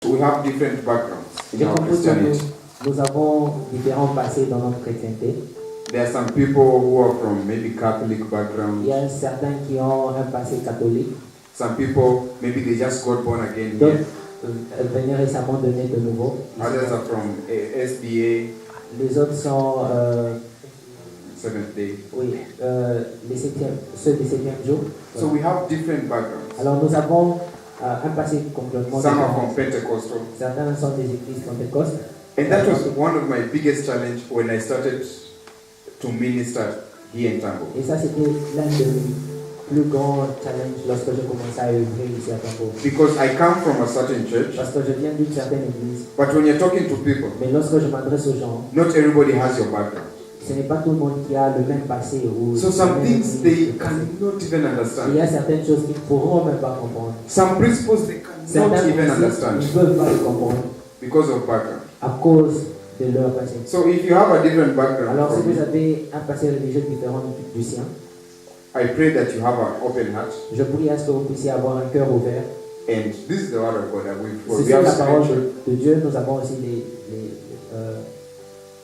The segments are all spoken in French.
we have different backgrounds in J'ai our compris que Christianity. nous avons différents passés dans notre chrétienté. There are some people who are from maybe Catholic Il background. y a certains qui ont un passé catholique, Some people, maybe they just got born again d'autres here. venaient récemment de naître de nouveau. Others are from SDA, Les autres sont Seventh Day. oui, ceux du 7e jour. So we have different backgrounds. Alors nous avons un passé complètement Some are différent. from Pentecostal. Certains sont des églises pentecôtes. And that was one of my biggest challenge when I started to minister here in Tambo. Et ça, c'était l'un des plus grands challenges lorsque j'ai commencé à œuvrer ici à Tambo. Because I come from a certain church, Parce que je viens d'une certaine église. but when you're talking to people, Mais lorsque je m'adresse aux gens, not everybody has your background. ce n'est pas tout le monde qui a le même passé. Ou So le some même things they passé. cannot even Il y understand. a certaines choses qu'ils ne pourront même pas comprendre. Some principles they cannot Certains even principes, understand ils ne peuvent pas les comprendre because of background. à cause de leur passé. So if you have a different background Alors, si from vous me, avez un passé religieux différent du sien, I pray that you have an open heart. je prie à ce que vous puissiez avoir un cœur ouvert. And this is the word of God that we C'est have la parole scripture. de Dieu. Nous avons aussi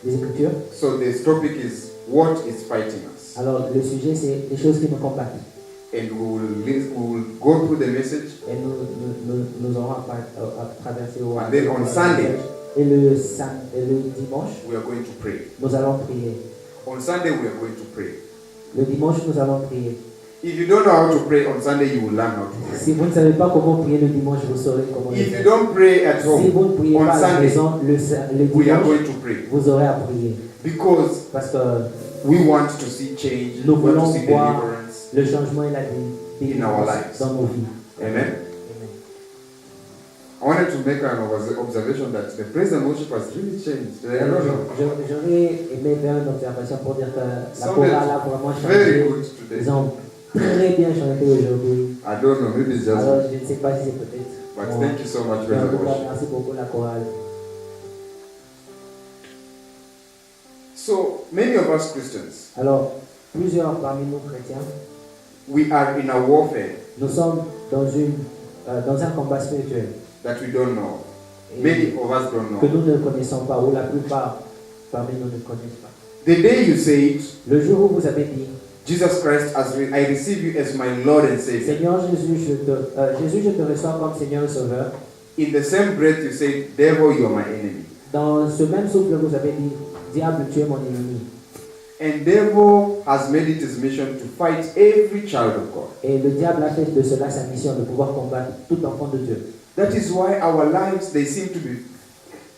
les Écritures. So this topic is what is fighting us. Alors, le sujet, c'est les choses qui nous combattent. And we will go through the message. Et nous aurons à traverser au And then on Sunday, et le dimanche, we are going to pray. nous allons prier. On Sunday, we are going to pray. Le dimanche, nous allons prier. If you don't know how to pray on Sunday, you will learn how to pray. Si vous ne savez pas comment prier le dimanche, vous saurez comment le If you faire. don't pray at Si home, vous ne priez on pas à la Sunday, maison, le we are dimanche, going to pray. vous aurez à prier. Because Parce que we want to see change, nous we want voulons to see voir deliverance. le changement et la In our délivrance lives. dans nos vies. Amen. Amen. I wanted to make an observation that the praise and worship has really changed. I don't know. J'aurais aimé faire une observation pour dire que la Sounded chorale a vraiment very changé. good today. Ils ont très bien chanté aujourd'hui. I don't know, maybe it's just Alors, me. je ne sais pas si c'est peut-être. But moi. thank you so much, Mais en praise tout and cas, worship. merci beaucoup la chorale. So many of us Christians, Alors, plusieurs parmi nous chrétiens, we are in a warfare nous sommes dans un combat spirituel that we don't know. et Many of us don't que know. nous ne connaissons pas, ou la plupart parmi nous ne connaissent pas. The day you say it, Le jour où vous avez dit, Jesus Christ, I receive you as my Lord and Savior. Seigneur Jésus, je te reçois comme Seigneur et Sauveur, In the same breath you say, devil, you are my enemy. dans ce même souffle, vous avez dit, diable, tu es mon ennemi. And devil has made it his mission to fight every child of God. Et le diable a fait de cela sa mission, de pouvoir combattre tout enfant de Dieu. That is why our lives, they seem to be,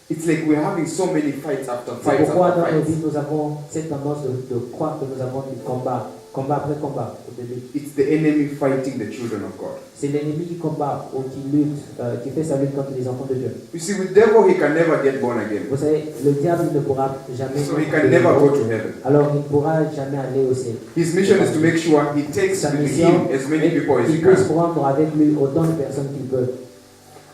it's like we're having so many fights after C'est fights pourquoi after dans nos fights. vies, nous avons cette tendance de croire que nous avons du combat après combat au début. It's the enemy fighting the children of God. C'est l'ennemi qui combat ou qui lutte, qui fait sa lutte contre les enfants de Dieu. You see, with devil, he can never get born again. Vous savez, le diable ne pourra jamais. So he can never go to heaven. Alors il ne pourra jamais aller au ciel. His mission is to make sure he takes Sa with mission him as many est people as he qu'il puisse can. prendre avec lui autant de personnes qu'il peut.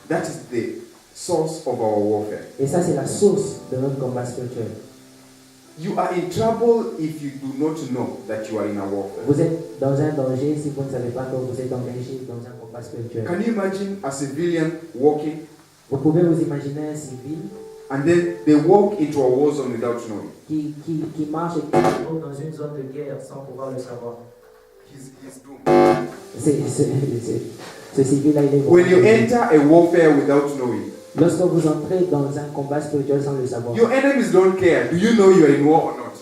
That is the source of our warfare. Et ça, c'est la source de notre combat spirituel. You are in trouble if you do not know that you are in a warfare. Vous êtes dans un danger si vous ne savez pas que vous êtes engagé dans un combat spirituel. Can you imagine a civilian walking Vous pouvez vous imaginer un civil and then they walk into a war zone without knowing? qui marche et qui se dans une zone de guerre sans pouvoir le savoir. He's doomed. Ce civil-là, il est When you vraiment- enter a warfare without knowing, Lorsque vous entrez dans un combat spirituel sans le savoir, your enemies don't care. Do you know you are in war or not?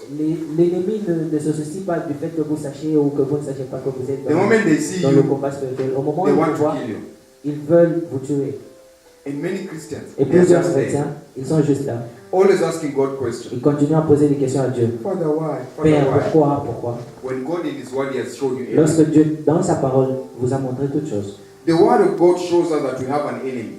l'ennemi ne se soucie pas du fait que vous sachiez ou que vous ne sachiez pas que vous êtes The moment they see dans le you, combat spirituel. Au moment où they ils want vous to voient, kill you. ils veulent vous tuer. And many Christians, Et they're plusieurs just there, chrétiens, ils sont juste là. always asking God questions. Ils continuent à poser des questions à Dieu. Father, why? Father, Père, why? pourquoi? When God in His Word He has shown you everything. Lorsque Dieu, dans sa parole, vous a montré toutes choses. The Word of God shows us that we have an enemy,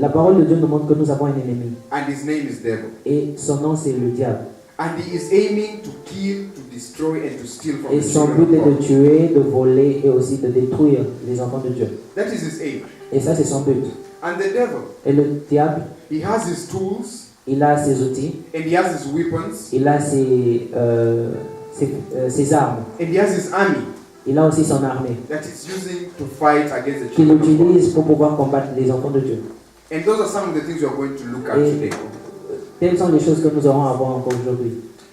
La parole de Dieu nous montre que nous avons un ennemi. and his name is devil. Et son nom, c'est le diable. And he is aiming to kill, to destroy, and to steal from Et the son children but est of de God. tuer, de voler et aussi de détruire les enfants de Dieu. That is his aim. Et ça, c'est son but. And the devil, Et le diable, he has his tools il a ses outils, and he has his weapons il a ses armes, and he has his army il a aussi son armée that is using to fight against the qu'il children of God. utilise pour pouvoir combattre les enfants de Dieu. And those are some of the things we are going to look at Et today. telles sont les choses que nous aurons à voir encore aujourd'hui.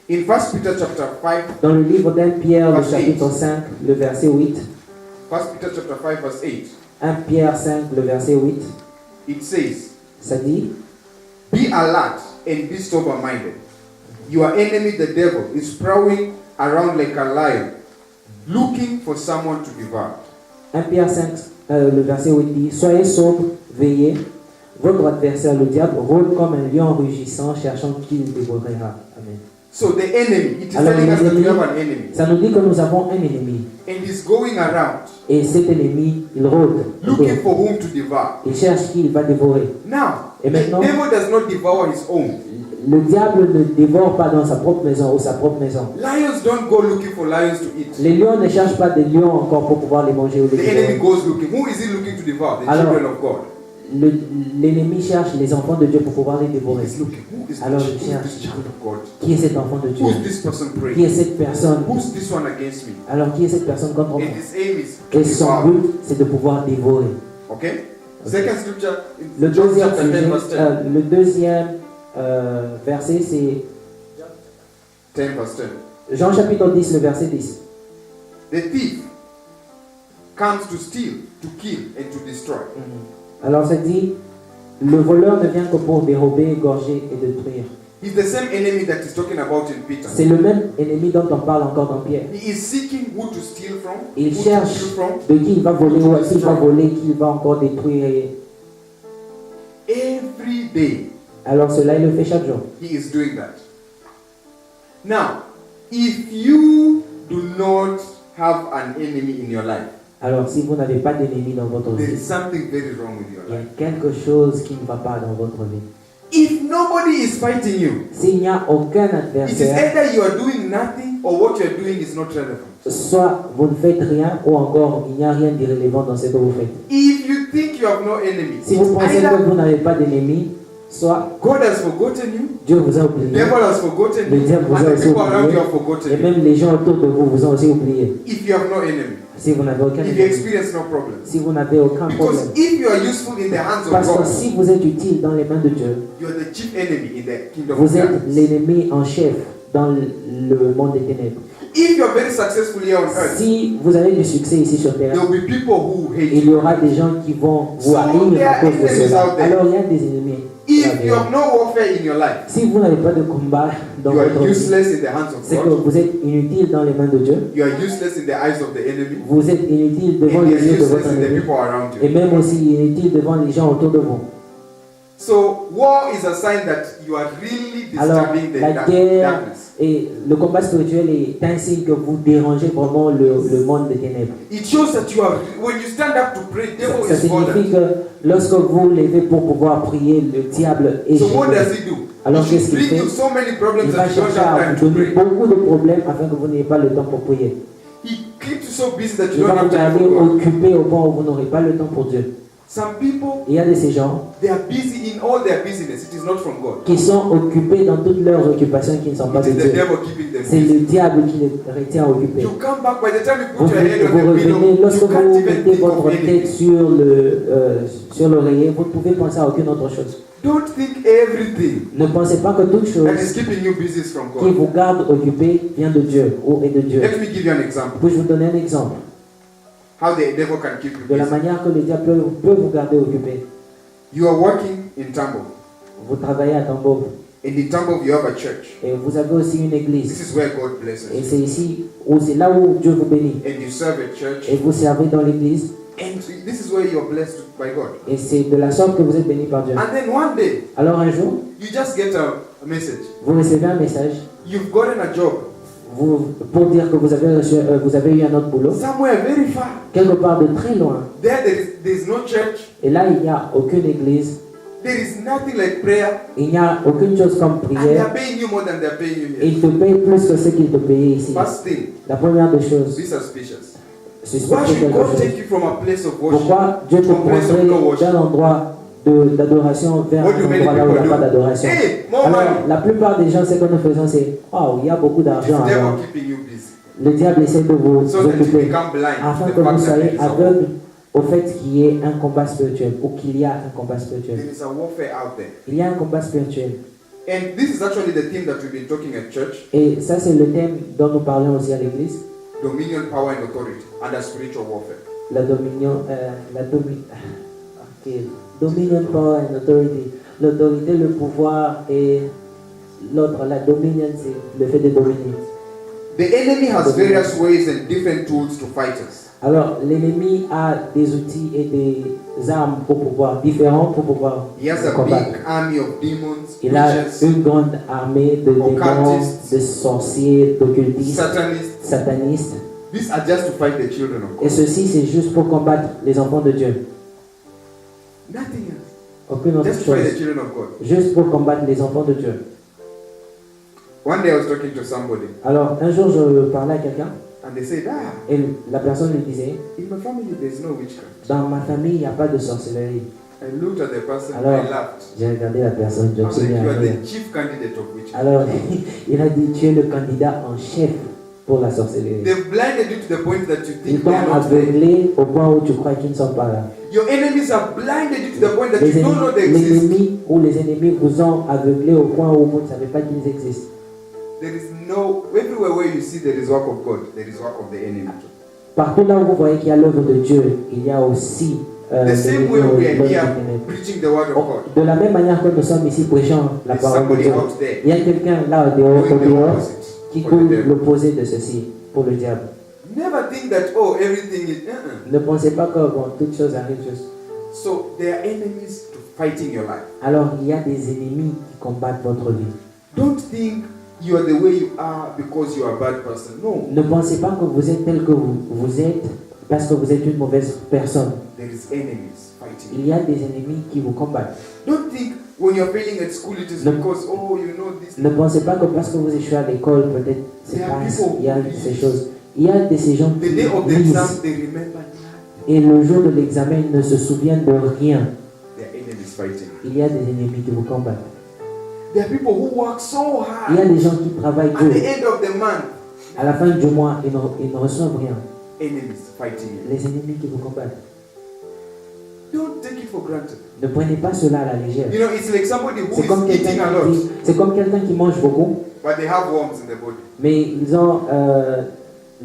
In 1 Peter chapter 5, Dans le livre d'Un Pierre, le Verset chapitre 5, le verset 8. 1 Peter chapter 5 verse 8, 1 Pierre 5, le verset 8. it says, Ça dit, be alert and be sober-minded. Your enemy, the devil, is prowling around like a lion, looking for someone to devour. 1 Pierre 5, le verset 8 dit, soyez sobres, veillez. Votre adversaire, le diable, rôde comme un lion rugissant, cherchant qui le dévorera. Amen. So the enemy, it is Alors, telling us that we l'ennemi, have an enemy. ça nous dit que nous avons un ennemi. And he's going around Et cet ennemi, il rôde. looking for whom to devour. Il cherche qui il va dévorer. Now, Et the maintenant, devil does not devour his own. le diable ne dévore pas dans sa propre maison ou sa propre maison. Lions don't go looking for lions to eat. Les lions ne cherchent pas des lions encore pour pouvoir les manger ou les The enemy dévorer. goes looking. Who is he looking to devour? The Alors, children of God. L'ennemi cherche les enfants de Dieu pour pouvoir les dévorer. He's looking. Who is Alors, this il cherche. child of God? Qui est cet enfant de Dieu? Who's this person Qui praying? est cette personne? Who's this one against me? Alors, qui est cette personne contre moi? And his aim is to Et son devour. but, c'est de pouvoir dévorer. Okay? Second scripture, Le in John deuxième, chapter 10 verse 10. le deuxième verset, c'est 10 verse 10. Jean chapitre 10, le verset 10. The thief comes to steal, to kill, and to destroy. Alors, ça dit, le voleur ne vient que pour dérober, égorger et détruire. He's the same enemy that he's talking about in Peter. C'est le même ennemi dont on parle encore dans Pierre. He is seeking who to steal from, Il who to cherche steal from. de qui il va voler ou à qui il va voler, qui il va encore détruire. Every day, Alors, cela, il le fait chaque jour. he is doing that. Now, if you do not have an enemy in your life, Alors, si vous n'avez pas d'ennemi dans votre there vie, is something very wrong with your il y a life. quelque chose qui ne va pas dans votre vie. If nobody is fighting you, S'il n'y a aucun it is adversaire, either you are doing nothing or what you are doing is not relevant. soit vous ne faites rien ou encore il n'y a rien d'irrélevant dans ce que vous faites. If you think you have no enemy, Si vous pensez either que vous n'avez pas d'ennemi, soit God has forgotten you, Dieu vous a the oublié, devil has forgotten le you, diable vous and a the aussi people around you have oublié, forgotten et you. même les gens autour de vous vous ont aussi oublié. If you have no enemy, Si vous n'avez aucun if you ennemi, experience no problem. si vous n'avez aucun Because problème. if you are useful in the hands of Parce que God, si vous êtes utile dans les mains de Dieu, you are the chief enemy in the kingdom of vous êtes darkness. l'ennemi en chef dans le monde des ténèbres. If you are very successful here on earth, Si vous avez du succès ici sur there terre, will be people who hate il y you. aura des gens qui vont vous So haïr there à are cause de enemies cela. out there. Alors il y a des ennemis. If you have no warfare in your life, Si vous n'avez pas de combat dans you are votre vie, useless in the hands of c'est que God. vous êtes inutile dans les mains de Dieu. You are useless in the eyes of the enemy. Vous êtes inutile devant And you les are yeux de useless votre in the ennemi. people around Et you. même aussi inutile devant les gens autour de vous. So war is a sign that you are really Alors, disturbing the la dark- guerre darkness. et le combat spirituel est un signe que vous dérangez vraiment le monde des ténèbres. It shows that you are, when you stand up to pray, devil Ça is bothered. signifie que lorsque vous levez pour pouvoir prier, le diable est So what gêné. does he do? Alors, He qu'est-ce qu'il bring fait? you so many Il problems va that you don't chercher à have vous time to donner pray. beaucoup de problèmes afin que vous n'ayez pas le temps pour prier. He keeps you so busy that Il you don't va have vous time garder for God. occupé au point où vous n'aurez pas le temps pour Dieu. Some people, Il y a de ces gens they are busy in all their business. It is not from God. qui sont occupés dans toutes leurs occupations qui ne sont pas It de is the Dieu. devil keeping them C'est busy. le diable qui les retient occupés. You come back, by the time you Vous, put your head on vous the revenez, pillow, lorsque you can't vous even mettez think of votre anything. tête sur l'oreiller, vous ne pouvez penser à aucune autre chose. Don't think everything Ne pensez pas que toute chose that is keeping you busy is from qui God. vous garde occupé vient de Dieu ou est de Dieu. Let me give you an example. Puis-je vous donner un exemple How the devil can keep you de la busy. manière que le diable peut vous garder occupé. You are working in Tambo. Vous travaillez à Tambov In the Tambo, you have a church. et vous avez aussi une This église. is where God blesses Et you. c'est ici, où c'est là où Dieu vous bénit. And you serve at church. Et vous servez dans l'église. And this is where you're blessed by God. Et c'est de la sorte que vous êtes béni par Dieu. And then one day, Alors un jour, you just get a message. vous recevez un message You've gotten a job pour dire que vous avez eu un autre boulot, somewhere very far. quelque part de très loin. There is no church. Et là, il n'y a aucune église, There is nothing like prayer. il n'y a aucune chose comme And they prière. are paying you more than they are paying you Et here. ils te payent plus que ce qu'ils te payaient ici. First thing, La première des choses, be suspicious. Why suspecter should quelque God chose. take you from a place of worship? Pourquoi Dieu te to a place of no prendrait worship? d'un endroit d'adoration vers What do un many endroit là où il n'y a people pas do? d'adoration? Hey, more Alors, money. la plupart des gens, ce que nous faisons, c'est waouh, il y a beaucoup It's d'argent. the devil Alors, keeping you busy. le diable essaie de vous So that you occuper become blind. afin to que the fact vous that soyez there is a aveugles au fait qu'il y ait un combat spirituel ou qu'il y a un combat spirituel. There is a warfare out there. Il y a un combat spirituel. And this is actually the theme that we've been talking at church. Et ça, c'est le thème dont nous parlons aussi à l'église. Dominion, power and authority under spiritual warfare. La dominion, dominion, power and authority. L'autorité, le pouvoir et l'autre, la dominion, c'est le fait de dominer. The enemy has various ways and different tools to fight us. Alors, l'ennemi a des outils et des armes pour pouvoir, différents pour pouvoir He has a combattre. big army of demons, Il a witches, une grande armée de démons, occultistes, de sorciers, d'occultistes, satanists. satanistes. These are just to fight the children of Et God. ceci, c'est juste pour combattre les enfants de Dieu. Nothing else. Aucune autre Just to fight the chose. children of God. Juste pour combattre les enfants de Dieu. One day I was talking to somebody Alors, un jour, je parlais à quelqu'un and they said, et la personne lui disait, in my family there's no witchcraft. dans ma famille, il n'y a pas de sorcellerie. I looked at the person, Alors, I laughed. j'ai regardé la personne, je I me was suis like, mis à you are rire. the chief candidate of witchcraft. Alors, il a dit, tu es le candidat en chef pour la sorcellerie. They've blinded you to the point that you Ils think t'ont they are not there. aveuglé au point où tu crois qu'ils ne sont pas là. Your enemies have blinded you to the point that Les you don't know they exist. ennemis ou les ennemis vous ont aveuglé au point où vous ne savez pas qu'ils existent. There is no, everywhere where you see there is work of God, there is work of the enemy too. Partout là où vous voyez qu'il y a l'œuvre de Dieu, il y a aussi The same way we are l'œuvre here des ténèbres. preaching the word of God. De la même manière que nous sommes ici prêchant la There's parole de somebody Dieu, out there il y a quelqu'un là au dehors, doing the opposite qui for the coule devil. l'opposé de ceci pour le diable. Never think that, oh, everything is. Ne pensez pas que bon, toute chose arrive juste. So there are enemies to fighting your life. Alors il y a des ennemis qui combattent votre vie. Don't think you are the way you are because you are a bad person. No. Ne pensez pas que vous êtes tel que vous êtes parce que vous êtes une mauvaise personne. There is enemies fighting. Il y a des ennemis qui vous combattent. Don't think when you're failing at school it is Ne- because, oh, you know this. Ne pensez pas que parce que vous échouez à l'école, peut-être c'est There are pas people il y a who ces choses. Il y a ces gens The qui day of the lisent exam, they remember nothing. et le jour de l'examen ils ne se souviennent de rien. There are enemies fighting. Il y a des ennemis qui vous combattent. There are people who work so Il y a hard. des gens qui travaillent At the dur. end of the month, À la fin du mois, ils ne reçoivent rien. enemies fighting you. Les ennemis qui vous combattent. Don't take it for granted. Ne prenez pas cela à la légère. You know, it's like somebody who C'est comme is eating a lot, c'est comme quelqu'un qui mange beaucoup, but they have worms in the body. mais ils ont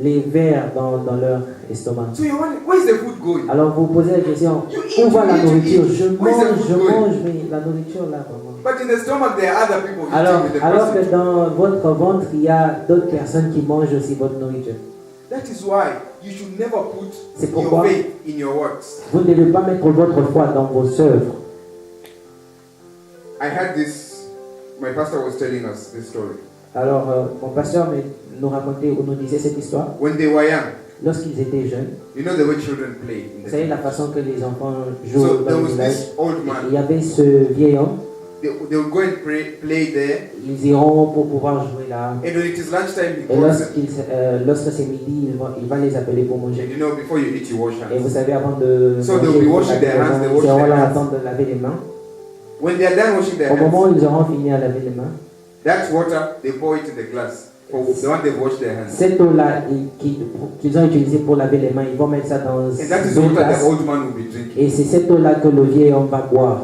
les vers dans leur estomac. So you're wondering, where is the food going? Alors vous posez la question, You eat, où va la you eat, you nourriture? eat. Je Where is the mange, food going? mais la nourriture là, vraiment. But in the stomach, there are other people Alors, eating with the alors que person. dans votre ventre, il y a d'autres personnes qui mangent aussi votre nourriture. That is why you should never put C'est your pourquoi faith in your works. vous ne devez pas mettre votre foi dans vos œuvres. I had this, my pastor was telling us this story. Alors, mon pasteur nous racontait ou nous disait cette histoire. When they were young, Lorsqu'ils étaient jeunes, you know the way children play in vous the savez la village. façon que les enfants jouent So dans there le was village. this old Il y man. avait ce vieil homme. They would go and play there. Ils iront pour pouvoir jouer là. And when it is lunchtime, he Et calls them. lorsque c'est midi, il va les appeler pour And manger. you know, before you eat, you wash Et vous hands. savez, avant de So manger, they'll be il faut washing laver their les hands, mains. they Ils wash seront their là en hands. train de laver les mains. When they are done washing their Au moment hands, où ils auront fini à laver les mains, that water, they pour it in the glass. For the one they've washed their hands. cette eau-là qu'ils ont utilisée pour laver les mains, ils vont mettre ça dans And that is the une water the tasse. old man will be drinking. Et c'est cette eau-là que le vieil homme va boire.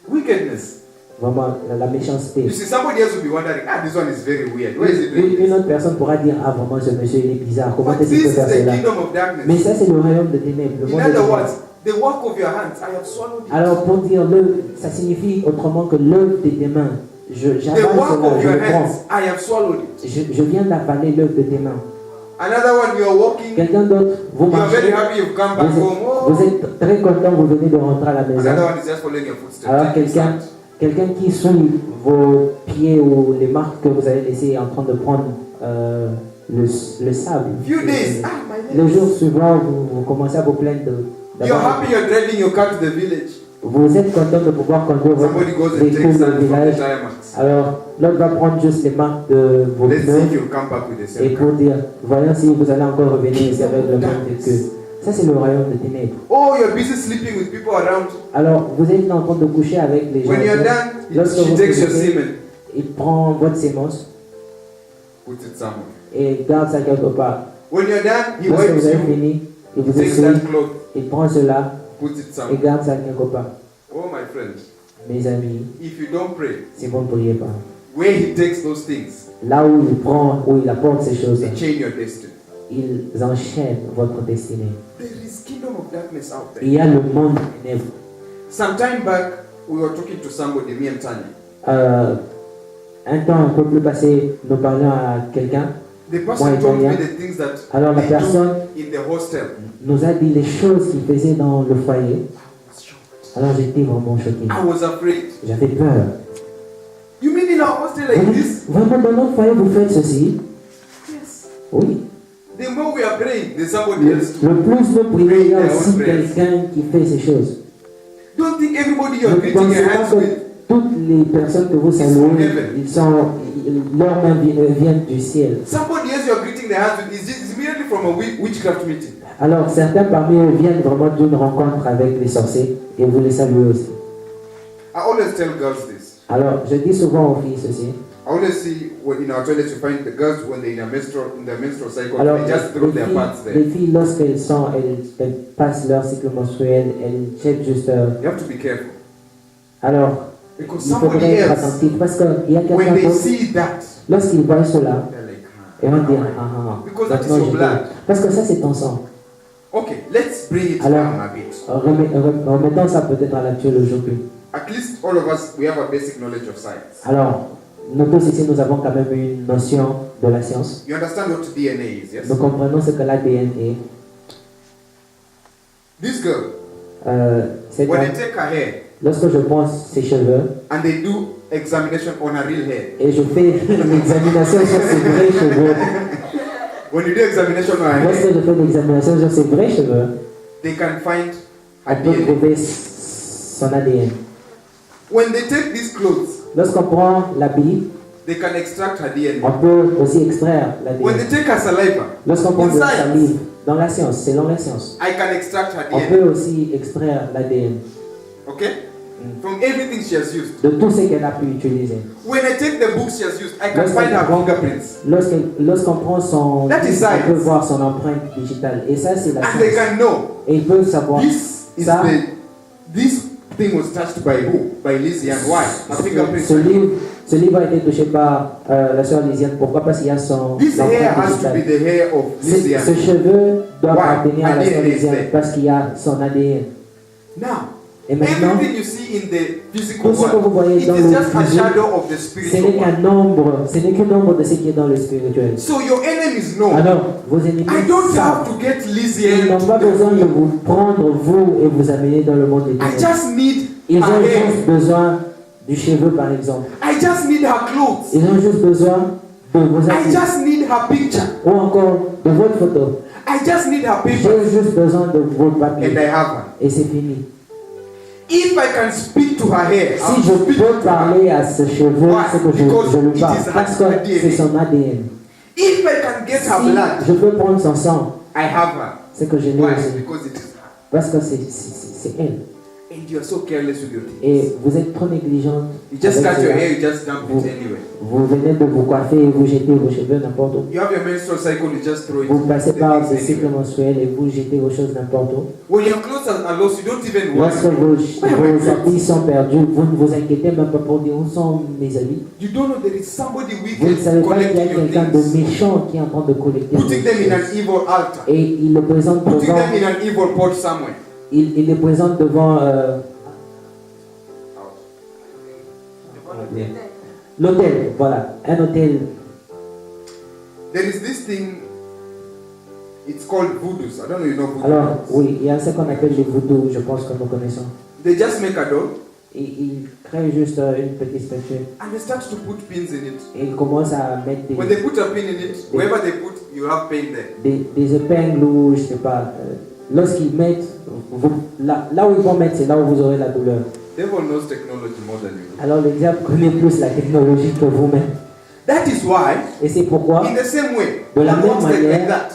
Wickedness. Vraiment, la méchanceté. You see, somebody else will be wondering, this one is very weird. Where is he doing Une this? autre personne pourra dire, ah vraiment ce monsieur il est bizarre, comment But est-ce qu'il this peut is faire the cela? kingdom of Mais darkness. ça c'est le royaume de ténèbres, le In monde de other ténèbres. words, the work of your hands, I have swallowed it. Alors pour dire ça signifie autrement que l'œuvre de tes mains, j'avale The work cela, of je your le prends. hands, I have swallowed it. Je viens d'avaler l'œuvre de tes mains. Another one, you're walking, Quelqu'un d'autre, vous you're very marchez, happy you've come back home. vous êtes très content, vous venez de rentrer à la maison. Another one is just following your footsteps. Alors taking quelqu'un sand. qui suit vos pieds ou les marques que vous avez laissées en train de prendre le sable. Few days, my Le legs. jour suivant, vous commencez à vous plaindre You're d'avoir. happy you're driving your car to the village. Vous êtes content de pouvoir conduire votre Somebody goes and véhicule takes au sand from the village. tire marks. Alors, l'autre va prendre juste les marques de vos Let's see if pneus you'll come back with the et same pour car. dire, voyons si vous allez encore revenir ici avec le même véhicule. Ça, c'est le royaume de ténèbres. Oh, you're busy sleeping with people around. Alors, vous êtes en train de coucher avec les gens. When you're autour. done, Lorsque she vous takes your finissez, semen, il prend votre sémence puts it somewhere. et garde ça quelque part. When you're done, he Lorsque wipes vous avez you, fini, il he vous takes essuie that cloth, il prend cela puts it et somewhere. garde ça quelque part. Oh, my friend, Mes amis, if you don't pray, si vous ne priez pas, where he takes those things, là où il prend, où il apporte ces choses, they change your destiny. ils enchaînent votre destinée. There is kingdom of darkness out Il there. y a le monde des ténèbres. Some time back, we were talking to somebody, me and Tanya. Un temps un peu plus passé, nous parlions à quelqu'un. The person Ouais, told me Tanya. the things that Alors la they personne do in the hostel. nous a dit les choses qu'il faisait dans le foyer. Alors j'étais vraiment choqué. I was afraid. J'avais peur. You mean in our hostel like this? Vraiment dans notre foyer vous faites ceci? Yes. Oui. The more we are praying, there's somebody else Le too. plus de prières, il y a aussi quelqu'un qui fait ces choses. Don't think everybody you're Ne greeting pensez your pas hands que with. toutes les personnes que vous saluez, leurs mains viennent du ciel. Somebody else you're greeting their hands with is immediately from a witchcraft meeting. Alors certains parmi eux viennent vraiment d'une rencontre avec les sorciers et vous les saluez aussi. I always tell girls this. Alors je dis souvent aux filles ceci. I always see when in our toilets you find the girls when they're in their menstrual cycle, Alors they just throw their parts les there. filles lorsqu'elles sont, elles passent leur cycle menstruel, elles jettent juste. You have to be careful. Alors Because il somebody faudrait être else, attentif parce qu'il y a when quelqu'un they d'autre, see that, lorsqu'ils voient cela, they're like, ils vont dire Because that is maintenant your je blood. vais. Parce que ça c'est ton sang. Okay, let's bring it Alors, down a bit. Remettons ça peut-être à l'actuel aujourd'hui. At least all of us, we have a basic knowledge of science. Alors, nous tous ici, nous avons quand même une notion de la science. You understand what DNA is, yes? Nous comprenons ce que l'ADN est. This girl, Cette when dame, they take her hair lorsque je prends ses cheveux and they do examination on her real hair, et je fais l'examination sur ses vrais cheveux, when you do examination on her lorsque hair, je fais l'examination sur ses vrais cheveux, they can find on her peut DNA. trouver son ADN. When they take these clothes, Lorsqu'on prend l'habit, they can extract her DNA. on peut aussi extraire When l'ADN. they take her saliva, Lorsqu'on prend de in la science, salive, dans la science, selon la science, I can extract her on DNA. peut aussi extraire l'ADN Okay? From everything she has used. de tout ce qu'elle a pu utiliser. When I take the books she has used, I can find her fingerprints. Lorsqu'on prend son That is disque, on peut science. voir son empreinte digitale. Et ça, c'est la And they science. can know Et ils peuvent savoir ça. this thing was touched by who? By Lizzie, and why? Her fingerprints. Ce livre a été touché par la sœur Lisiane. Pourquoi? Parce qu'il y a son This hair empreinte has to be digitale. the hair of Lizzie. Ce cheveu doit Why? appartenir à la sœur ADN is Lisiane there. parce qu'il y a son ADN. Now, Et maintenant, everything you see in the physical tout ce que vous world, voyez it dans is le just a physique, shadow of the ce spiritual n'est world. qu'un nombre, ce n'est qu'un nombre de ce qui est dans le spirituel. So your enemies know. Alors, vos ennemis I don't have savent. to get Lizzie Ils n'ont pas besoin de vous prendre, vous, et vous amener dans le monde des I ténèbres. just need Ils her ont hair. juste besoin du cheveu, par exemple. I just need her clothes. Ils ont juste besoin de vos I habits. just need her picture. Ou encore de votre photo. I just need her paper. J'ai juste besoin de votre And papier. I have her. Et c'est fini. If I can speak to her hair, Si I'll je speak peux to her. parler à ce cheveu, Why? c'est que Because je lui it parle. is her Parce que ADN. c'est son ADN. If I can get her Si blood, je peux prendre son sang, I have her. c'est que je l'ai Why? aussi. Because it is her. Parce que c'est elle. And you are so careless with your things. Et vous êtes trop négligente. You just avec cut your cela. hair, you just dump it anyway. Vous venez de vous coiffer et vous jetez vos cheveux n'importe où. You have your menstrual cycle, you just throw it. Vous passez the par things des cycles anyway. menstruels et vous jetez vos choses n'importe où. When your clothes are lost, you don't even Lorsque worry. vos habits sont perdus, vous ne vous inquiétez même pas pour dire où sont mes habits. You don't know there is somebody Vous ne wicked savez pas qu'il y a collecting your quelqu'un de things, méchant qui est en train de collecter vos putting them in an choses. evil altar, Et il le présente putting devant, them in an evil pot somewhere. il les présente devant l'hôtel, voilà, un hôtel. There is this thing, it's called voodoos. I don't know if you know voodoo. Alors, oui, il y a ce qu'on appelle les voodoos, je pense que nous connaissons. They just make a doll Et ils créent juste une petite statue and they start to put pins in it. et ils commencent à mettre When they put a pin in it, wherever they put, you have pain there. des épingles ou je sais pas. Lorsqu'ils mettent, là où ils vont mettre, c'est là où vous aurez la douleur. Devil knows technology more than you. Alors le diable connaît plus la technologie que vous-même. That is why, Et c'est pourquoi, in the same way, de la God même wants them like manière, that.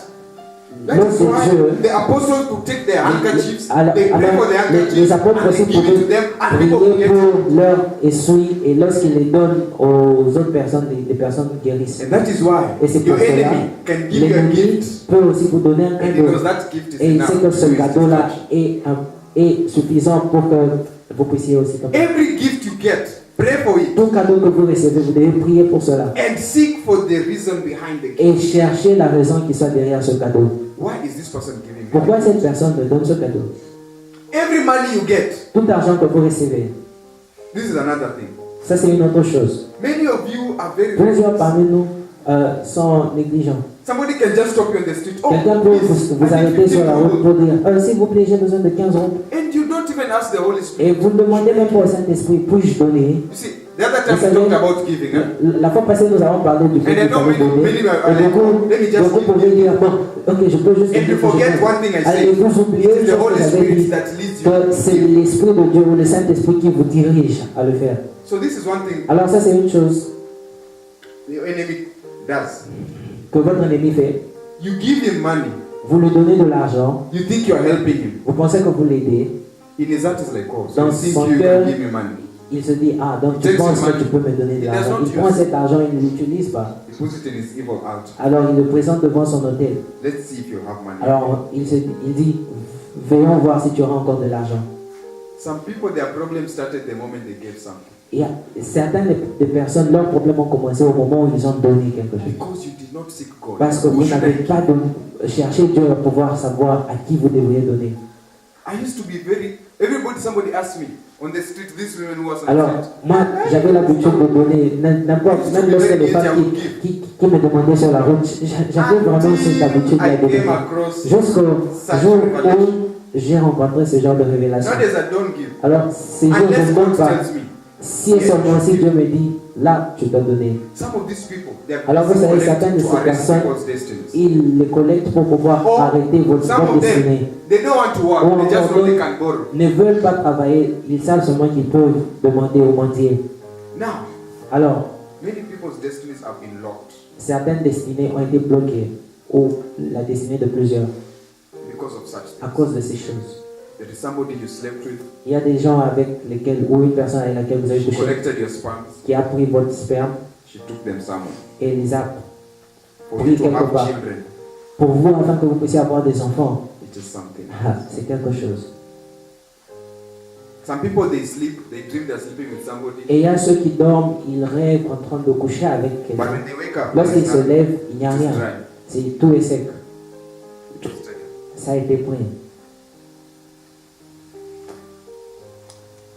That L'œuvre is de why Dieu. the apostles could take their handkerchiefs, Alors, they pray for the handkerchiefs, les apôtres and aussi they give it to them, and people pouvaient will prier get it. pour leur essuie et lorsqu'ils les donnent aux autres personnes, les personnes guérissent. And that is why Et c'est your pour cela, enemy can give you a l'ennemi gift, peut aussi vous donner un and cadeau. because that gift is Et il enough sait que ce to cadeau-là establish. est suffisant pour que vous puissiez aussi tomber. Every gift you get, pray for it, Tout cadeau que vous recevez, vous devez prier pour cela. and seek for the reason behind the gift. Et chercher la raison qui soit derrière ce cadeau. Why is this person giving me? Pourquoi cette personne me donne ce cadeau? Every money you get, Tout argent que vous recevez, this is another thing. ça c'est une autre chose. Many of you are very Plusieurs reckless. parmi nous sont négligents. Somebody can just stop you on the street. Oh, Quelqu'un peut please, vous I need arrêter sur 15 la route euros. pour dire s'il vous plaît, j'ai besoin de 15 euros. And you don't even ask the Holy Spirit. Et vous ne demandez même pas au Saint-Esprit, puis-je donner? You see, the other time we talked about giving. La fois passée, nous avons parlé du fait And I qu'il know fallait donner. many are Et like, beaucoup, let me just beaucoup give. pouvaient dire bon, ok, je peux juste. And you forget one thing I Allez, said. vous oubliez It is the ce que Holy j'avais Spirit dit, that leads que c'est you. l'Esprit de Dieu ou le Saint-Esprit qui vous dirige à le faire. So this is one thing Alors ça, c'est une chose the enemy does. que votre ennemi fait. You give him money. Vous lui donnez de l'argent, You think you are helping him. vous pensez que vous l'aidez. In his heart is like, oh, so Dans he thinks son you cœur, can give me money. Il se dit, ah, donc tu Takes penses your que money. tu peux me donner de He does l'argent. not Il prend use it. cet argent, il ne l'utilise pas. He puts it in his evil altar. Alors il le présente devant son hôtel. Let's see if you have money. Alors il dit, veillons voir si tu auras encore de l'argent. Some people, their problem started the moment they gave something. Il y a certaines des personnes, leurs problèmes ont commencé au moment où ils ont donné quelque chose. Because you did not seek God. Parce que Who vous should n'avez I pas cherché Dieu à pouvoir savoir à qui vous devriez donner. I used to be very. Somebody asked me on the street, this woman who was on Alors, the street. moi, j'avais l'habitude de donner, n'importe, même lorsque les femmes qui me demandaient sur la route, j'avais vraiment cette habitude I de donner. came across Jusqu'au jour où j'ai rencontré ce genre de révélation. nowadays I don't give. Alors, ces jours, je Unless ne God donne pas. tells me. Si et seulement si Dieu me dit, là, tu dois donner. Some of these people, they are Alors, vous savez, collecting certaines de to ces arrest personnes, people's destinies. ils les collectent pour pouvoir Or, arrêter votre some of them, destinée. they don't want to work. Or, They just know or they they- can borrow. Ne veulent pas travailler, ils savent seulement qu'ils peuvent demander au mendier. Now, Alors, many people's destinies have been locked certaines destinées ont été bloquées, ou la destinée de plusieurs, because of such à things. cause de ces choses. There is somebody you slept with, Il y a des gens avec lesquels, ou une personne avec laquelle vous avez she couché, collected your sperms, qui a pris votre sperme she took them somewhere et les a for pris you to quelque have part children. pour vous afin que vous puissiez avoir des enfants. It is something. Ah, c'est quelque chose. Some people they sleep, they dream they're sleeping with somebody, Et il y a ceux qui dorment, ils rêvent en train de coucher avec but quelqu'un. when they wake up, Lorsqu'ils it's se nothing. lèvent, il n'y a It is rien. dry. C'est tout est sec. It was taken. Ça a été pris.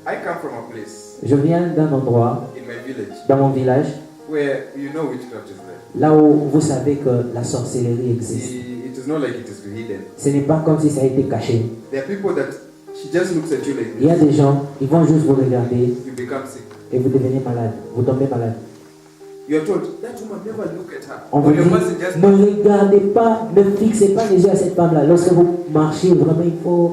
I come from a place Je viens d'un endroit, in my village dans mon village, where you know witchcraft is there. là où vous savez que la sorcellerie existe. It is not like it is hidden. Ce n'est pas comme si ça a été caché. There are people that she just looks at you like Il y a this. des gens, ils vont juste vous regarder You become sick. et vous devenez malade. Vous tombez malade. You are told that woman, never look at her. On vous When your dit, person just ne regardez pas, ne fixez pas les yeux à cette femme-là. Lorsque vous marchez, vraiment, il faut...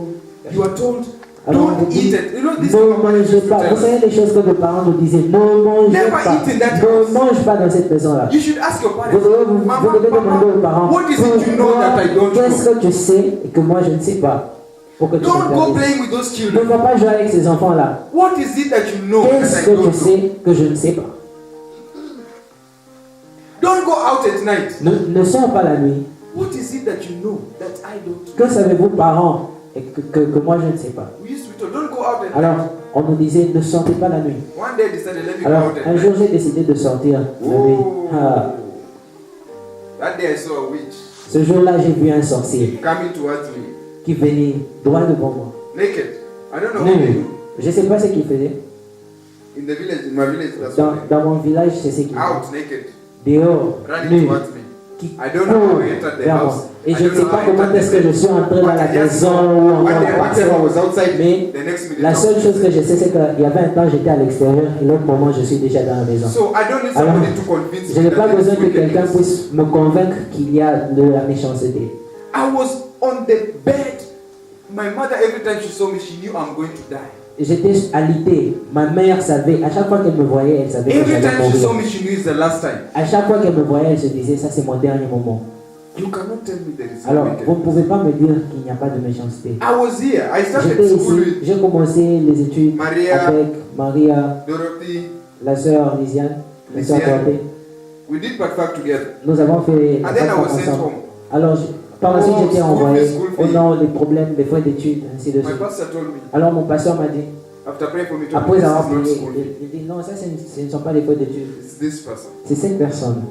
you are told, Alors, on don't vous dit, eat it. You know this ne woman mangez used to pas. tell Vous us. savez les choses que vos parents nous disaient. Ne mangez Never pas. eat in that house. Ne mange pas dans cette maison-là. You should ask your Vous parents, devez, vous Mama, devez demander aux parents. Papa, what is it you know that I don't Qu'est-ce know? que tu sais et que moi je ne sais pas? Pour que tu Don't go regardes. playing with those Ne children. va pas jouer avec ces enfants-là. What is it that you know that Qu'est-ce I que don't tu know? sais que je ne sais pas? Don't go out at night. Ne sors pas la nuit. What is it that you know that I don't know? Que savez-vous, parents, et que moi je ne sais pas? We used to be told, don't go out at night. Alors, on nous disait, ne sortez pas la nuit. One day I decided, let me go Alors, out at un night. jour, j'ai décidé de sortir la nuit. Oh. Ah, That day I saw a witch ce jour-là, j'ai vu un sorcier coming towards me, qui venait droit devant moi. naked. I don't know what they Nu. do. Je ne sais pas ce qu'il faisait. In the village, in my village, that's what they Dans mon village, c'est ce qu'il do. faisait. Out, naked, Dehors, running nu, towards me. qui I don't know how court he entered the vers house. moi. Et I je ne don't sais know pas how he comment entered est-ce the que je suis entré dans la But I just maison know ou encore one dans day, la one time I maison. was outside, Mais the next minute la I seule was- chose que je sais, c'est qu'il y avait un temps, j'étais à l'extérieur et l'autre moment, je suis déjà dans la maison. So I don't need Alors, somebody to convince je me n'ai that pas there is besoin que quelqu'un wickedness. puisse me convaincre qu'il y a de la méchanceté. I was on the bed. My mother, every time she saw me, she knew I'm going to die. J'étais alité. Ma mère savait, à chaque fois qu'elle me voyait, elle savait que Every j'allais time she saw mourir. me, she knew it's the last time. À chaque fois qu'elle me voyait, elle se disait, ça c'est mon dernier moment. You cannot tell me there is no Alors, vous ne wickedness. pouvez pas me dire qu'il n'y a pas de méchanceté. I was here. I started J'étais school ici, with j'ai commencé les études Maria. avec Maria, Dorothy. la sœur Lisiane, la sœur Lisiane. Dorothy. We did backpack together. Nous avons fait la And then I was vacances sent ensemble. home. Alors, par la suite, Oh, j'étais school envoyé fees, school au fees. nom des problèmes, des frais d'études, ainsi de My suite. pastor told me, Alors, mon pasteur m'a dit, after praying for me, told me après this avoir is not prié, school. il dit non, ça ce ne sont pas les frais d'études, It's this person. c'est cette personne.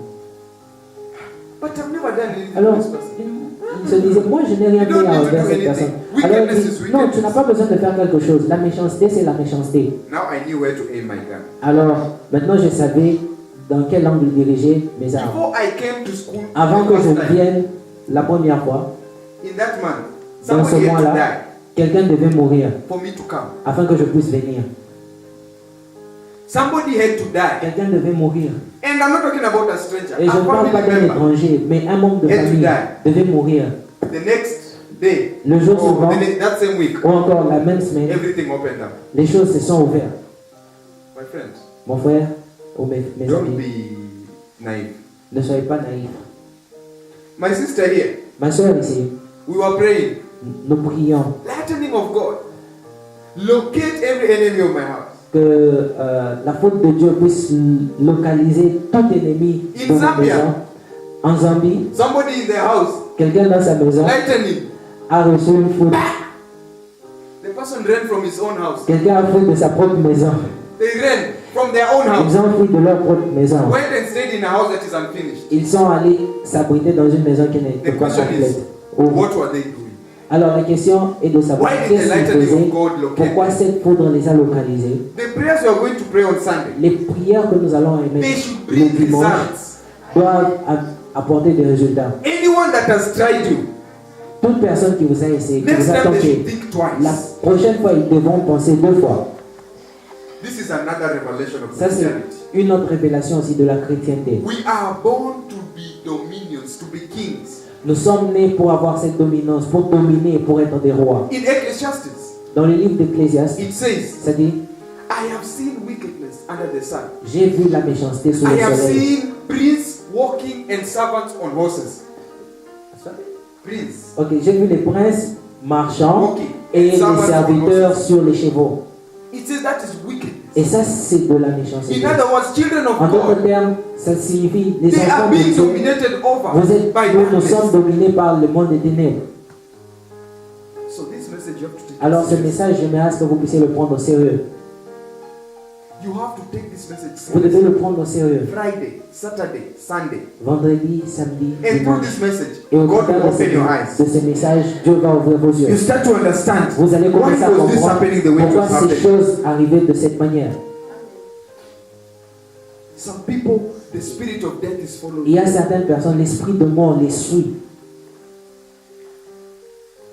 But I've never done anything Alors, to this person. il se disait, moi je n'ai rien You don't fait need to envers do cette anything. personne. Wickedness Alors il is dit, wickedness. non, tu n'as pas besoin de faire quelque chose. La méchanceté, c'est la méchanceté. Now I knew where to aim my gun. Alors, maintenant je savais dans quel angle diriger mes armes. Before I came to school, Avant the que first je time, vienne la première fois, in that month, dans ce somebody had to mois-là, die quelqu'un devait mourir for me to come. afin que je puisse venir. Somebody had to die. Quelqu'un devait mourir. And I'm not talking about a stranger. Et je A ne parle pas family d'un member. étranger, mais un membre de Had to famille die. devait mourir. The next day, Le jour or suivant, that same week, ou encore la même semaine, everything opened up. les choses se sont ouvertes. My friends, Mon frère ou mes don't amis, be naive. ne soyez pas naïfs. My sister here, Ma soeur ici, we were praying. nous prions Lightning of God, locate every enemy of my house. que la faute de Dieu puisse localiser tout ennemi In de ma Zambia. maison. En Zambie, Somebody in their house, quelqu'un dans sa maison lightning. a reçu une faute. The person ran from his own house. Quelqu'un a fui de sa propre maison. They ran from their own house. Ils ont fui de leur propre maison. Went and stayed in a house that is unfinished. Ils sont allés s'abriter dans une maison qui The n'était pas question complète. is, Ou- what were they doing? Alors la question est de savoir Why did the qu'est-ce qu'ils lightning faisaient, of God locate pourquoi them? cette foudre les a localisés. The prayers we are going to pray on Sunday, Les prières que nous allons they émettre should le bring dimanche results. doivent apporter des résultats. Anyone that has tried you, Toute personne qui vous a essayé, qui next vous a time they should tenté, think la twice. prochaine fois, ils devront penser 2 fois. This is another revelation of Ça, c'est Christianity. une autre révélation aussi de la chrétienté. We are born to be dominions, to be kings. Nous sommes nés pour avoir cette dominance, pour dominer, pour être des rois. In Ecclesiastes, Dans le livre d'Ecclésiaste, it says, ça dit, I have seen wickedness under the sun. j'ai vu la méchanceté sous I le have soleil. seen princes walking and servants on horses. Prince. Ok, j'ai vu les princes marchant Walking et and les servants on serviteurs horses. sur les chevaux. It says that is wickedness. Et ça, c'est de la méchanceté. In other words, children of En d'autres God, termes, ça signifie les they are enfants de being Dieu. dominated over Vous êtes, by nous sommes darkness. dominés par le monde des ténèbres. So this message you have to take Alors it ce serious. message, j'aimerais à ce que vous puissiez le prendre au sérieux. You have to take this message Vous devez seriously. le prendre au sérieux. Friday, Saturday, Sunday. Vendredi, samedi, And through dimanche. this message, Et au God travers will de open your ce eyes. message, Dieu va ouvrir vos You yeux. start to understand Vous allez why commencer à was this comprendre happening the way it pourquoi was ces happening. choses arrivaient de cette manière. Some people, the spirit of death is following. Il y a certaines personnes, l'esprit de mort les suit.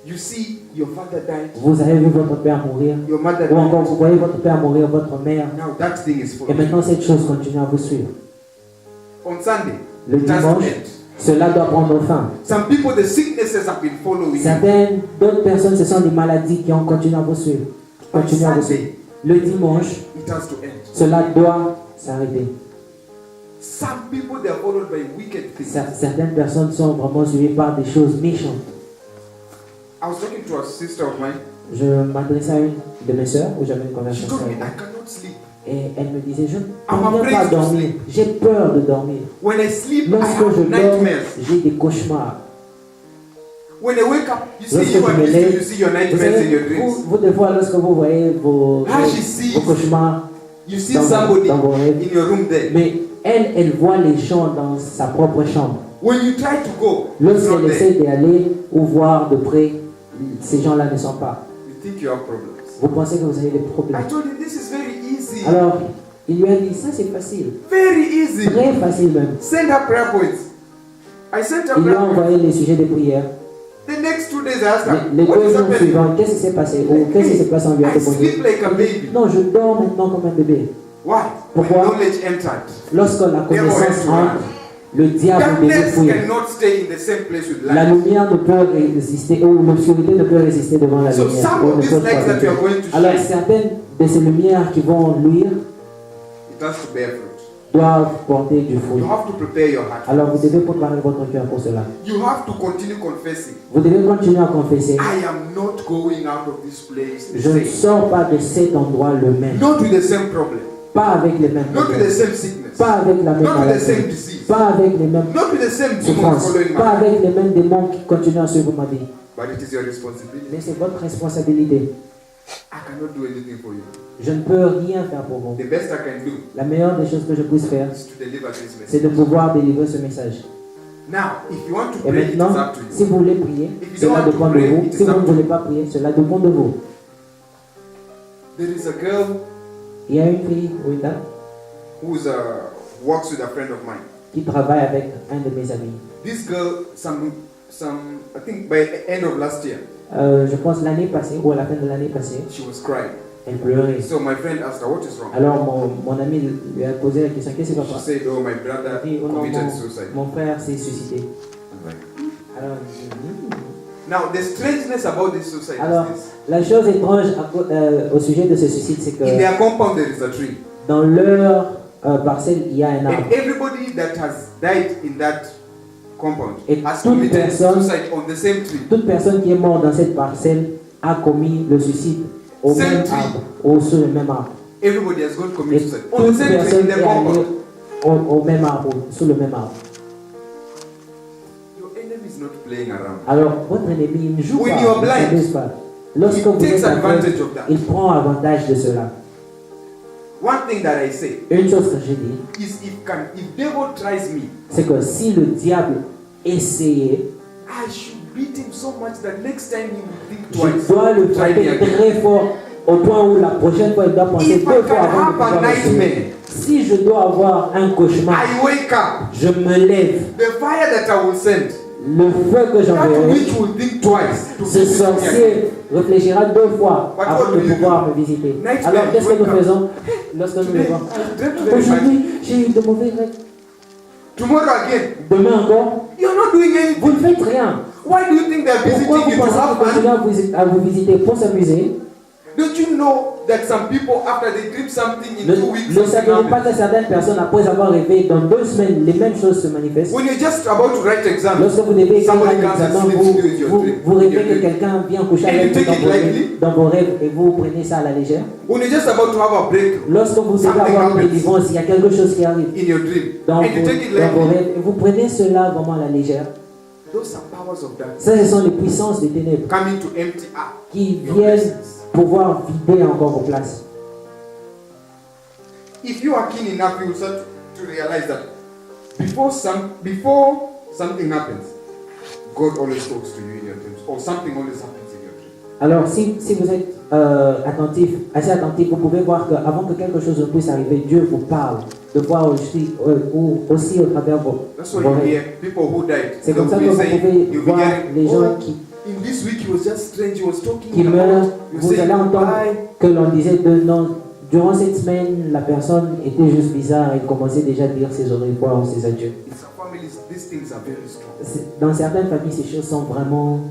You see, your father died, Vous avez vu votre père mourir, your mother ou encore died. vous voyez votre père mourir, votre mère, Now that thing is et following. maintenant cette chose continue à vous suivre. On Sunday, Le it has to dimanche, end. cela doit prendre fin. Some people, the sicknesses have been following. Certaines, d'autres personnes, ce sont des maladies qui ont continué à vous suivre. On Continuez à vous suivre. Sunday, Le dimanche, it has to end. cela doit s'arrêter. Some people, they are followed by wicked things. Certaines personnes sont vraiment suivies par des choses méchantes. I was talking to a sister of mine. Je m'adressais à une de mes sœurs où j'avais une She conversation told me, avec I elle. cannot sleep. Et elle me disait, je ne I'm parviens afraid pas à to dormir. sleep. J'ai peur de dormir. When I sleep, I Lorsque je have dors, nightmares. j'ai des cauchemars. When I wake up, you see, Lorsque you je and me you lève, see your vous nightmares in savez, your dreams. vous, des fois, lorsque vous voyez vos She sees, cauchemars, you see dans, somebody dans vos rêves, in your room there. mais elle voit les gens dans sa propre chambre. When you try to go, it's not Lorsqu'elle there. essaie d'aller ou voir de près, ces gens-là ne sont pas. You think you have problems. Vous pensez que vous avez des problèmes. I told him this is very easy. Alors, il lui a dit, ça c'est facile. Very easy. Très facile même. Send her prayer points. I sent her Il lui prayer a points. envoyé les sujets de prière. The next 2 days I asked her, Les what 2 is jours happening? suivants, qu'est-ce qui s'est passé? Ou qu'est-ce qui s'est passé? On lui a I sleep répondu. like a baby. Non, je dors maintenant comme un bébé. Why? When Pourquoi? knowledge entered. Lorsque la connaissance entre, le diable devait Darkness fuir. cannot stay in the same place with La light. lumière ne peut résister, ou l'obscurité ne peut résister devant la So lumière. some Ou of ne these peut lights pas that you are résister. going to Alors shine, certaines de ces lumières qui vont luire, it has to bear fruit. doivent porter du fruit. You have to prepare your heart. Alors vous devez préparer votre cœur pour cela. You have to continue confessing. Vous devez continuer à confesser. I am not going out of this place the Je ne same. sors pas de cet endroit le même. Not with the same problem. Pas avec les mêmes Not with the problèmes. same sickness. Pas avec la même Not with the maladie. same disease. Pas avec les mêmes Not with the same demons souffrances. following Pas my. avec les mêmes démons qui continuent à suivre ma vie. But it is your responsibility. Mais c'est votre responsabilité. I cannot do anything for you. Je ne peux rien faire pour vous. The best I can do La meilleure des choses que je puisse faire, is to deliver this c'est message. de pouvoir délivrer ce message. Now, if you want to Et pray, it is maintenant, up to si you. vous voulez prier, If you cela don't want to dépend de pray, vous. it Si is vous up ne to voulez pas prier, cela dépend de vous. There is a girl Il y a une fille ou une dame who works with a friend of mine. qui travaille avec un de mes amis. This girl, I think by the end of last year, Je pense l'année passée ou à la fin de l'année passée, she was crying. elle pleurait. So my friend asked her, what is wrong? Alors mon ami lui a posé la question, qu'est-ce qui va She pas? said, oh, my brother Elle dit, oh non, committed suicide. mon frère s'est suicidé. I'm like, Alors, elle dit, now, the strangeness about this suicide Alors, is this. la chose étrange au sujet de ce suicide, c'est In que their compound, there is a tree. dans leur parcelle, il y a un arbre. And everybody that has died in that compound Et has toute committed personne- suicide on the same tree. Toute personne qui est morte dans cette parcelle a commis le suicide au Same même tree. arbre, ou sur le même arbre. Everybody has gone to Et commit suicide on toute the same tree personne in est their compound. allée au même arbre, sous le même arbre. Your enemy is not playing around. Alors, votre ennemi ne joue When pas, you are ne blind, s'amuse pas. Lorsque He vous takes êtes aveugle, advantage of that. il prend avantage de cela. One thing that I say Une chose que j'ai dit, is if devil tries me, c'est que si le diable essayait, I should beat him so much that next time he will think je twice. dois le Try me frapper again. très fort au point où la prochaine fois il doit penser If deux I fois can avant de have a pouvoir essayer. nightmare, Si je dois avoir un cauchemar, I wake up. je me lève. The fire that I will send, Le feu que that j'enverrai, witch will think twice to ce visit me again. sorcier réfléchira deux fois But avant what de do you pouvoir do? me visiter. Nightmare, Alors qu'est-ce que wake nous up. faisons lorsque nous Today, levons? I dreamt very much. Aujourd'hui, j'ai eu de mauvais rêves. Tomorrow again, Demain encore, you're not doing vous anything. ne faites rien. Why do you think they're Pourquoi visiting vous you to pensez have qu'ils fun? continuent à vous visiter pour s'amuser? Don't you know that some people, after they dream something in 2 weeks, Ne something savez-vous pas happens? que certaines personnes, après avoir rêvé, dans 2 semaines, les mêmes choses se manifestent? When you're just about to write exams, Lorsque vous devez écrire somebody un comes and examen, sleeps with you in your dream. vous in rêvez your que dream. quelqu'un vient coucher And you avec vous take it lightly. dans vos rêves et vous prenez ça à la légère. When you're just about to have a breakthrough Lorsque vous devez Something avoir une happens. délivrance, il y a quelque chose qui arrive in your dream, dans and you take it dans vos lightly, rêves et vous prenez cela vraiment à la légère. those are powers of darkness Ça, ce sont les puissances des ténèbres coming to empty out qui your viennent blessings. pouvoir vider encore vos places. If you are keen enough, you will start to realize that before something happens, God always talks to you in your dreams, or something always happens in your dreams. Alors, si vous êtes attentif, assez attentif, vous pouvez voir qu'avant que quelque chose ne puisse arriver, Dieu vous parle de voir aussi au travers That's why vos you rêves. hear people who died. C'est They'll comme ça be que vous saying, pouvez you'll be voir hearing, les gens oh, qui in this week he was just strange, he was talking qui about, meurent. you Vous say allez entendre goodbye. que l'on disait non, durant cette semaine, la personne était juste bizarre et commençait déjà à dire ses au revoir ou ses adieux. In some families, these things are very strong. Dans certaines familles, ces choses sont vraiment